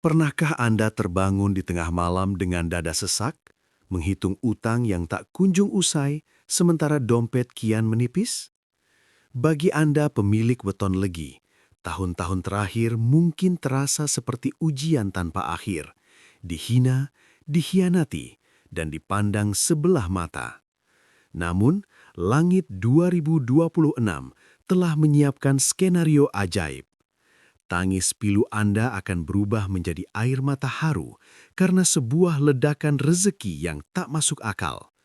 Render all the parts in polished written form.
Pernahkah Anda terbangun di tengah malam dengan dada sesak, menghitung utang yang tak kunjung usai, sementara dompet kian menipis? Bagi Anda pemilik weton legi, tahun-tahun terakhir mungkin terasa seperti ujian tanpa akhir, dihina, dikhianati, dan dipandang sebelah mata. Namun, langit 2026 telah menyiapkan skenario ajaib. Tangis pilu Anda akan berubah menjadi air mata haru karena sebuah ledakan rezeki yang tak masuk akal.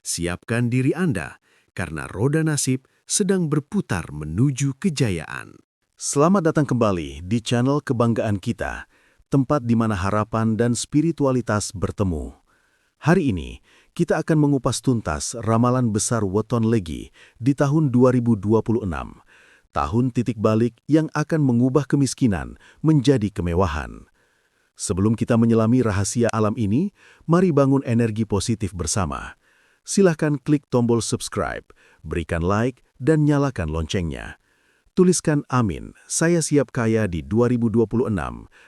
Siapkan diri Anda karena roda nasib sedang berputar menuju kejayaan. Selamat datang kembali di channel kebanggaan kita, tempat di mana harapan dan spiritualitas bertemu. Hari ini, kita akan mengupas tuntas ramalan besar weton legi di tahun 2026. Tahun titik balik yang akan mengubah kemiskinan menjadi kemewahan. Sebelum kita menyelami rahasia alam ini, mari bangun energi positif bersama. Silahkan klik tombol subscribe, berikan like, dan nyalakan loncengnya. Tuliskan amin, saya siap kaya di 2026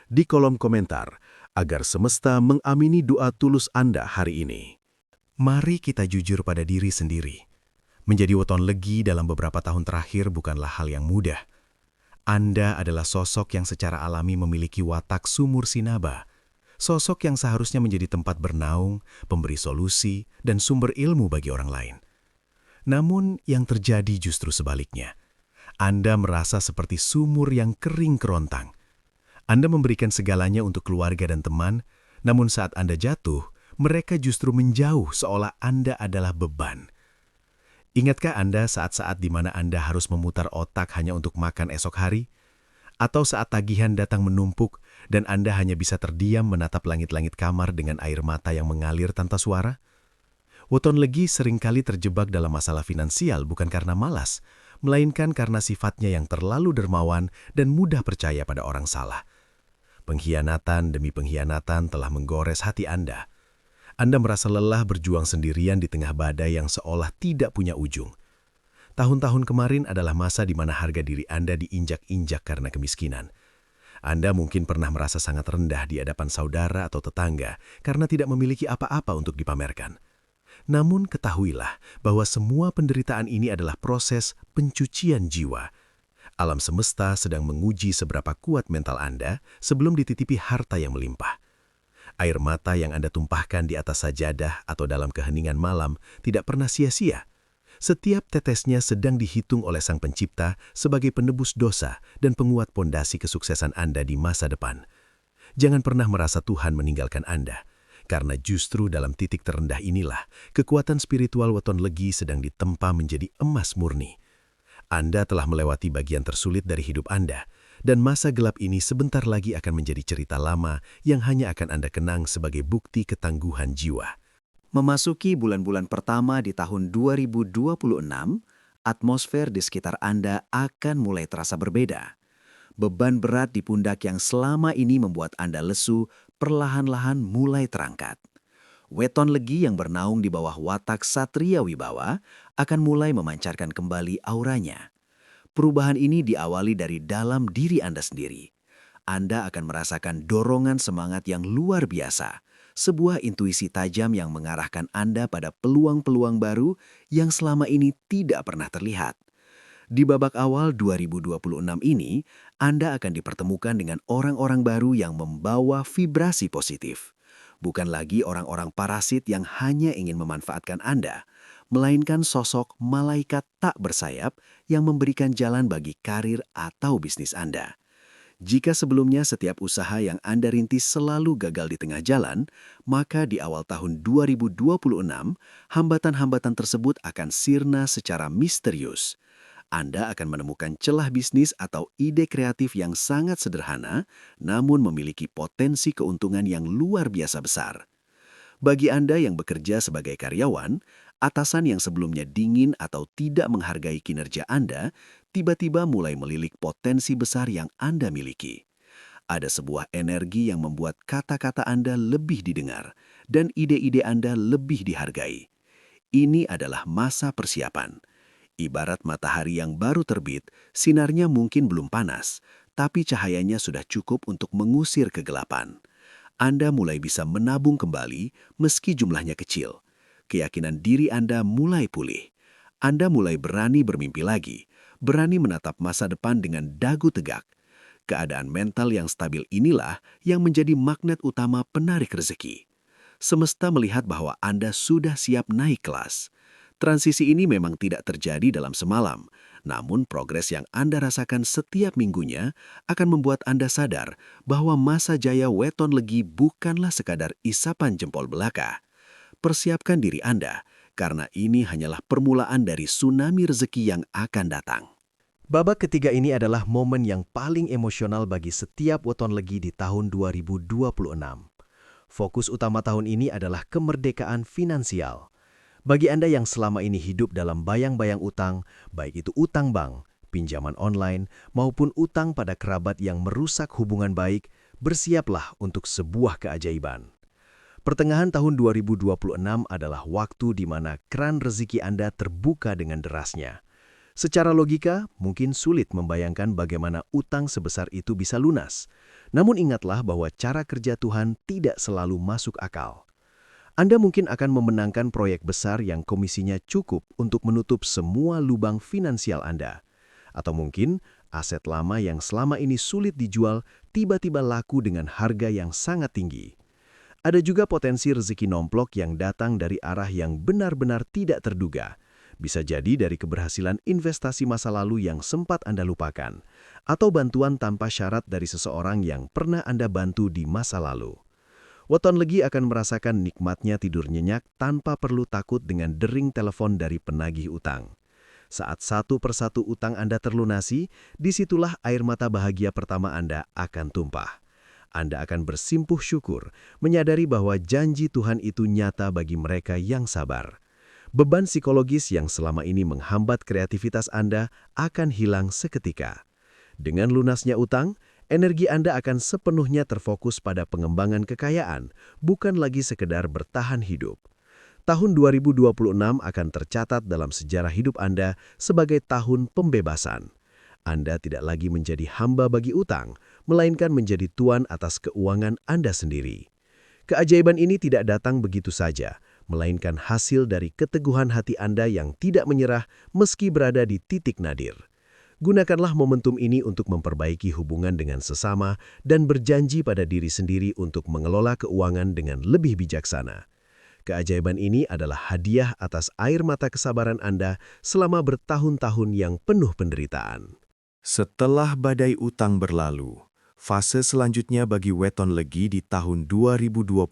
di kolom komentar, agar semesta mengamini doa tulus Anda hari ini. Mari kita jujur pada diri sendiri. Menjadi weton legi dalam beberapa tahun terakhir bukanlah hal yang mudah. Anda adalah sosok yang secara alami memiliki watak sumur sinaba. Sosok yang seharusnya menjadi tempat bernaung, pemberi solusi, dan sumber ilmu bagi orang lain. Namun yang terjadi justru sebaliknya. Anda merasa seperti sumur yang kering kerontang. Anda memberikan segalanya untuk keluarga dan teman, namun saat Anda jatuh, mereka justru menjauh seolah Anda adalah beban. Ingatkah Anda saat-saat di mana Anda harus memutar otak hanya untuk makan esok hari? Atau saat tagihan datang menumpuk dan Anda hanya bisa terdiam menatap langit-langit kamar dengan air mata yang mengalir tanpa suara? Weton legi seringkali terjebak dalam masalah finansial bukan karena malas, melainkan karena sifatnya yang terlalu dermawan dan mudah percaya pada orang salah. Pengkhianatan demi pengkhianatan telah menggores hati Anda. Anda merasa lelah berjuang sendirian di tengah badai yang seolah tidak punya ujung. Tahun-tahun kemarin adalah masa di mana harga diri Anda diinjak-injak karena kemiskinan. Anda mungkin pernah merasa sangat rendah di hadapan saudara atau tetangga karena tidak memiliki apa-apa untuk dipamerkan. Namun ketahuilah bahwa semua penderitaan ini adalah proses pencucian jiwa. Alam semesta sedang menguji seberapa kuat mental Anda sebelum dititipi harta yang melimpah. Air mata yang Anda tumpahkan di atas sajadah atau dalam keheningan malam tidak pernah sia-sia. Setiap tetesnya sedang dihitung oleh Sang Pencipta sebagai penebus dosa dan penguat pondasi kesuksesan Anda di masa depan. Jangan pernah merasa Tuhan meninggalkan Anda, karena justru dalam titik terendah inilah kekuatan spiritual weton legi sedang ditempa menjadi emas murni. Anda telah melewati bagian tersulit dari hidup Anda, dan masa gelap ini sebentar lagi akan menjadi cerita lama yang hanya akan Anda kenang sebagai bukti ketangguhan jiwa. Memasuki bulan-bulan pertama di tahun 2026, atmosfer di sekitar Anda akan mulai terasa berbeda. Beban berat di pundak yang selama ini membuat Anda lesu perlahan-lahan mulai terangkat. Weton legi yang bernaung di bawah watak Satria Wibawa akan mulai memancarkan kembali auranya. Perubahan ini diawali dari dalam diri Anda sendiri. Anda akan merasakan dorongan semangat yang luar biasa, sebuah intuisi tajam yang mengarahkan Anda pada peluang-peluang baru yang selama ini tidak pernah terlihat. Di babak awal 2026 ini, Anda akan dipertemukan dengan orang-orang baru yang membawa vibrasi positif. Bukan lagi orang-orang parasit yang hanya ingin memanfaatkan Anda, melainkan sosok malaikat tak bersayap yang memberikan jalan bagi karir atau bisnis Anda. Jika sebelumnya setiap usaha yang Anda rintis selalu gagal di tengah jalan, maka di awal tahun 2026, hambatan-hambatan tersebut akan sirna secara misterius. Anda akan menemukan celah bisnis atau ide kreatif yang sangat sederhana, namun memiliki potensi keuntungan yang luar biasa besar. Bagi Anda yang bekerja sebagai karyawan, atasan yang sebelumnya dingin atau tidak menghargai kinerja Anda, tiba-tiba mulai melilik potensi besar yang Anda miliki. Ada sebuah energi yang membuat kata-kata Anda lebih didengar dan ide-ide Anda lebih dihargai. Ini adalah masa persiapan. Ibarat matahari yang baru terbit, sinarnya mungkin belum panas, tapi cahayanya sudah cukup untuk mengusir kegelapan. Anda mulai bisa menabung kembali meski jumlahnya kecil. Keyakinan diri Anda mulai pulih. Anda mulai berani bermimpi lagi, berani menatap masa depan dengan dagu tegak. Keadaan mental yang stabil inilah yang menjadi magnet utama penarik rezeki. Semesta melihat bahwa Anda sudah siap naik kelas. Transisi ini memang tidak terjadi dalam semalam, namun progres yang Anda rasakan setiap minggunya akan membuat Anda sadar bahwa masa jaya weton legi bukanlah sekadar isapan jempol belaka. Persiapkan diri Anda, karena ini hanyalah permulaan dari tsunami rezeki yang akan datang. Babak ketiga ini adalah momen yang paling emosional bagi setiap weton legi di tahun 2026. Fokus utama tahun ini adalah kemerdekaan finansial. Bagi Anda yang selama ini hidup dalam bayang-bayang utang, baik itu utang bank, pinjaman online, maupun utang pada kerabat yang merusak hubungan baik, bersiaplah untuk sebuah keajaiban. Pertengahan tahun 2026 adalah waktu di mana keran rezeki Anda terbuka dengan derasnya. Secara logika, mungkin sulit membayangkan bagaimana utang sebesar itu bisa lunas. Namun ingatlah bahwa cara kerja Tuhan tidak selalu masuk akal. Anda mungkin akan memenangkan proyek besar yang komisinya cukup untuk menutup semua lubang finansial Anda. Atau mungkin aset lama yang selama ini sulit dijual tiba-tiba laku dengan harga yang sangat tinggi. Ada juga potensi rezeki nomplok yang datang dari arah yang benar-benar tidak terduga. Bisa jadi dari keberhasilan investasi masa lalu yang sempat Anda lupakan, atau bantuan tanpa syarat dari seseorang yang pernah Anda bantu di masa lalu. Weton legi akan merasakan nikmatnya tidur nyenyak tanpa perlu takut dengan dering telepon dari penagih utang. Saat satu persatu utang Anda terlunasi, disitulah air mata bahagia pertama Anda akan tumpah. Anda akan bersimpuh syukur, menyadari bahwa janji Tuhan itu nyata bagi mereka yang sabar. Beban psikologis yang selama ini menghambat kreativitas Anda akan hilang seketika. Dengan lunasnya utang, energi Anda akan sepenuhnya terfokus pada pengembangan kekayaan, bukan lagi sekedar bertahan hidup. Tahun 2026 akan tercatat dalam sejarah hidup Anda sebagai tahun pembebasan. Anda tidak lagi menjadi hamba bagi utang, melainkan menjadi tuan atas keuangan Anda sendiri. Keajaiban ini tidak datang begitu saja, melainkan hasil dari keteguhan hati Anda yang tidak menyerah meski berada di titik nadir. Gunakanlah momentum ini untuk memperbaiki hubungan dengan sesama dan berjanji pada diri sendiri untuk mengelola keuangan dengan lebih bijaksana. Keajaiban ini adalah hadiah atas air mata kesabaran Anda selama bertahun-tahun yang penuh penderitaan. Setelah badai utang berlalu, fase selanjutnya bagi weton legi di tahun 2026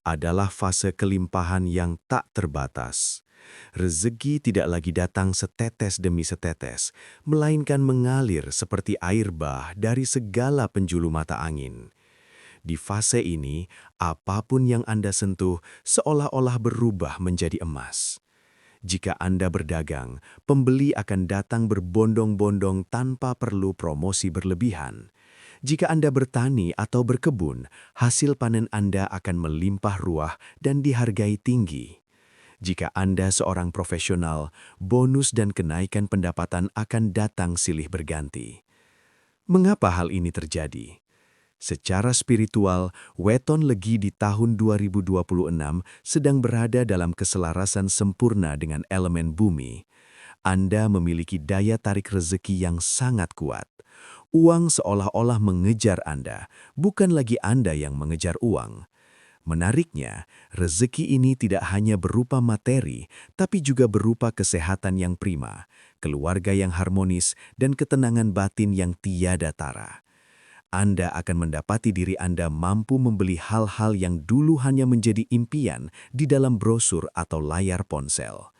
adalah fase kelimpahan yang tak terbatas. Rezeki tidak lagi datang setetes demi setetes, melainkan mengalir seperti air bah dari segala penjuru mata angin. Di fase ini, apapun yang Anda sentuh seolah-olah berubah menjadi emas. Jika Anda berdagang, pembeli akan datang berbondong-bondong tanpa perlu promosi berlebihan. Jika Anda bertani atau berkebun, hasil panen Anda akan melimpah ruah dan dihargai tinggi. Jika Anda seorang profesional, bonus dan kenaikan pendapatan akan datang silih berganti. Mengapa hal ini terjadi? Secara spiritual, weton legi di tahun 2026 sedang berada dalam keselarasan sempurna dengan elemen bumi. Anda memiliki daya tarik rezeki yang sangat kuat. Uang seolah-olah mengejar Anda, bukan lagi Anda yang mengejar uang. Menariknya, rezeki ini tidak hanya berupa materi, tapi juga berupa kesehatan yang prima, keluarga yang harmonis, dan ketenangan batin yang tiada tara. Anda akan mendapati diri Anda mampu membeli hal-hal yang dulu hanya menjadi impian di dalam brosur atau layar ponsel.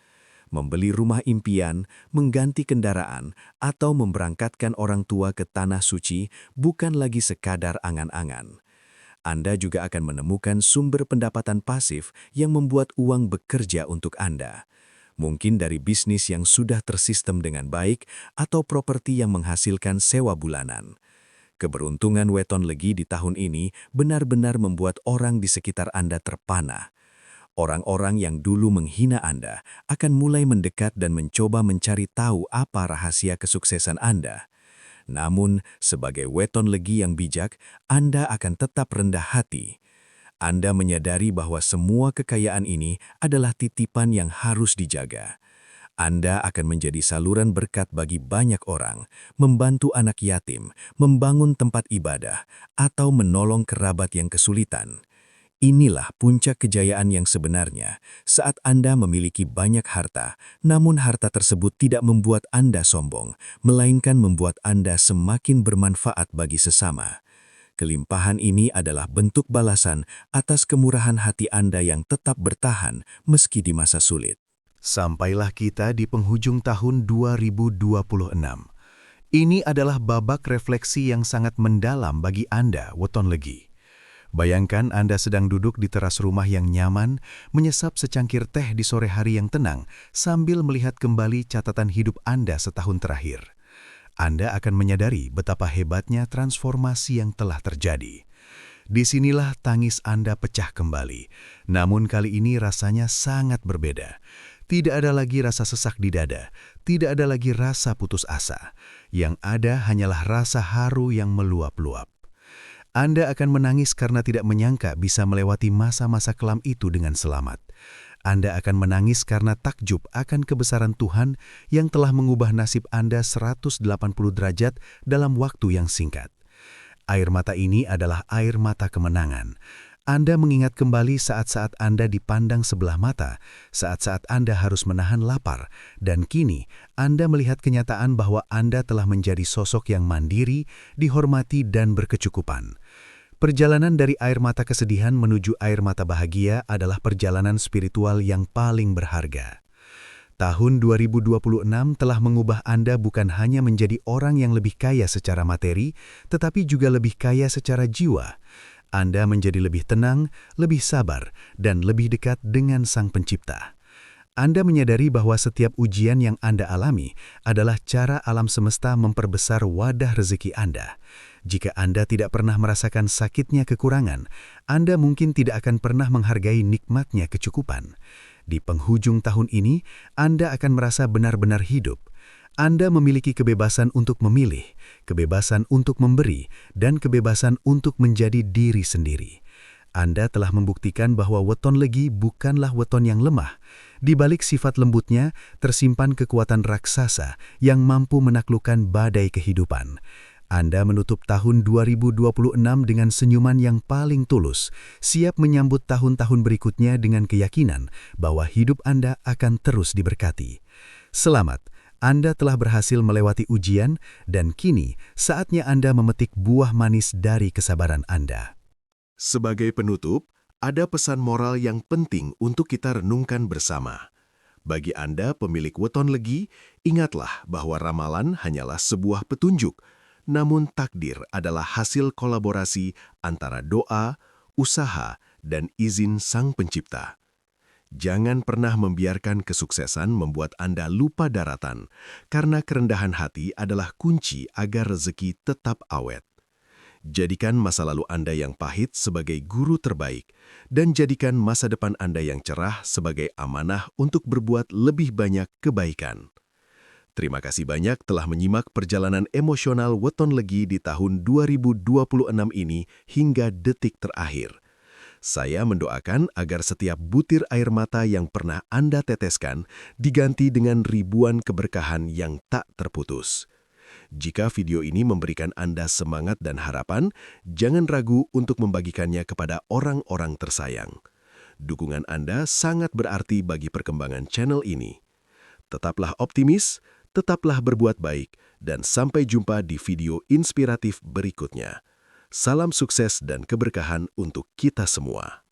Membeli rumah impian, mengganti kendaraan, atau memberangkatkan orang tua ke tanah suci bukan lagi sekadar angan-angan. Anda juga akan menemukan sumber pendapatan pasif yang membuat uang bekerja untuk Anda. Mungkin dari bisnis yang sudah tersistem dengan baik atau properti yang menghasilkan sewa bulanan. Keberuntungan weton legi di tahun ini benar-benar membuat orang di sekitar Anda terpana. Orang-orang yang dulu menghina Anda akan mulai mendekat dan mencoba mencari tahu apa rahasia kesuksesan Anda. Namun, sebagai weton legi yang bijak, Anda akan tetap rendah hati. Anda menyadari bahwa semua kekayaan ini adalah titipan yang harus dijaga. Anda akan menjadi saluran berkat bagi banyak orang, membantu anak yatim, membangun tempat ibadah, atau menolong kerabat yang kesulitan. Inilah puncak kejayaan yang sebenarnya, saat Anda memiliki banyak harta, namun harta tersebut tidak membuat Anda sombong, melainkan membuat Anda semakin bermanfaat bagi sesama. Kelimpahan ini adalah bentuk balasan atas kemurahan hati Anda yang tetap bertahan meski di masa sulit. Sampailah kita di penghujung tahun 2026. Ini adalah babak refleksi yang sangat mendalam bagi Anda, weton legi. Bayangkan Anda sedang duduk di teras rumah yang nyaman, menyesap secangkir teh di sore hari yang tenang, sambil melihat kembali catatan hidup Anda setahun terakhir. Anda akan menyadari betapa hebatnya transformasi yang telah terjadi. Disinilah tangis Anda pecah kembali, namun kali ini rasanya sangat berbeda. Tidak ada lagi rasa sesak di dada, tidak ada lagi rasa putus asa. Yang ada hanyalah rasa haru yang meluap-luap. Anda akan menangis karena tidak menyangka bisa melewati masa-masa kelam itu dengan selamat. Anda akan menangis karena takjub akan kebesaran Tuhan yang telah mengubah nasib Anda 180 derajat dalam waktu yang singkat. Air mata ini adalah air mata kemenangan. Anda mengingat kembali saat-saat Anda dipandang sebelah mata, saat-saat Anda harus menahan lapar, dan kini Anda melihat kenyataan bahwa Anda telah menjadi sosok yang mandiri, dihormati, dan berkecukupan. Perjalanan dari air mata kesedihan menuju air mata bahagia adalah perjalanan spiritual yang paling berharga. Tahun 2026 telah mengubah Anda bukan hanya menjadi orang yang lebih kaya secara materi, tetapi juga lebih kaya secara jiwa. Anda menjadi lebih tenang, lebih sabar, dan lebih dekat dengan Sang Pencipta. Anda menyadari bahwa setiap ujian yang Anda alami adalah cara alam semesta memperbesar wadah rezeki Anda. Jika Anda tidak pernah merasakan sakitnya kekurangan, Anda mungkin tidak akan pernah menghargai nikmatnya kecukupan. Di penghujung tahun ini, Anda akan merasa benar-benar hidup. Anda memiliki kebebasan untuk memilih, kebebasan untuk memberi, dan kebebasan untuk menjadi diri sendiri. Anda telah membuktikan bahwa weton legi bukanlah weton yang lemah. Di balik sifat lembutnya, tersimpan kekuatan raksasa yang mampu menaklukkan badai kehidupan. Anda menutup tahun 2026 dengan senyuman yang paling tulus, siap menyambut tahun-tahun berikutnya dengan keyakinan bahwa hidup Anda akan terus diberkati. Selamat! Anda telah berhasil melewati ujian, dan kini saatnya Anda memetik buah manis dari kesabaran Anda. Sebagai penutup, ada pesan moral yang penting untuk kita renungkan bersama. Bagi Anda pemilik weton legi, ingatlah bahwa ramalan hanyalah sebuah petunjuk, namun takdir adalah hasil kolaborasi antara doa, usaha, dan izin Sang Pencipta. Jangan pernah membiarkan kesuksesan membuat Anda lupa daratan, karena kerendahan hati adalah kunci agar rezeki tetap awet. Jadikan masa lalu Anda yang pahit sebagai guru terbaik, dan jadikan masa depan Anda yang cerah sebagai amanah untuk berbuat lebih banyak kebaikan. Terima kasih banyak telah menyimak perjalanan emosional weton legi di tahun 2026 ini hingga detik terakhir. Saya mendoakan agar setiap butir air mata yang pernah Anda teteskan diganti dengan ribuan keberkahan yang tak terputus. Jika video ini memberikan Anda semangat dan harapan, jangan ragu untuk membagikannya kepada orang-orang tersayang. Dukungan Anda sangat berarti bagi perkembangan channel ini. Tetaplah optimis, tetaplah berbuat baik, dan sampai jumpa di video inspiratif berikutnya. Salam sukses dan keberkahan untuk kita semua.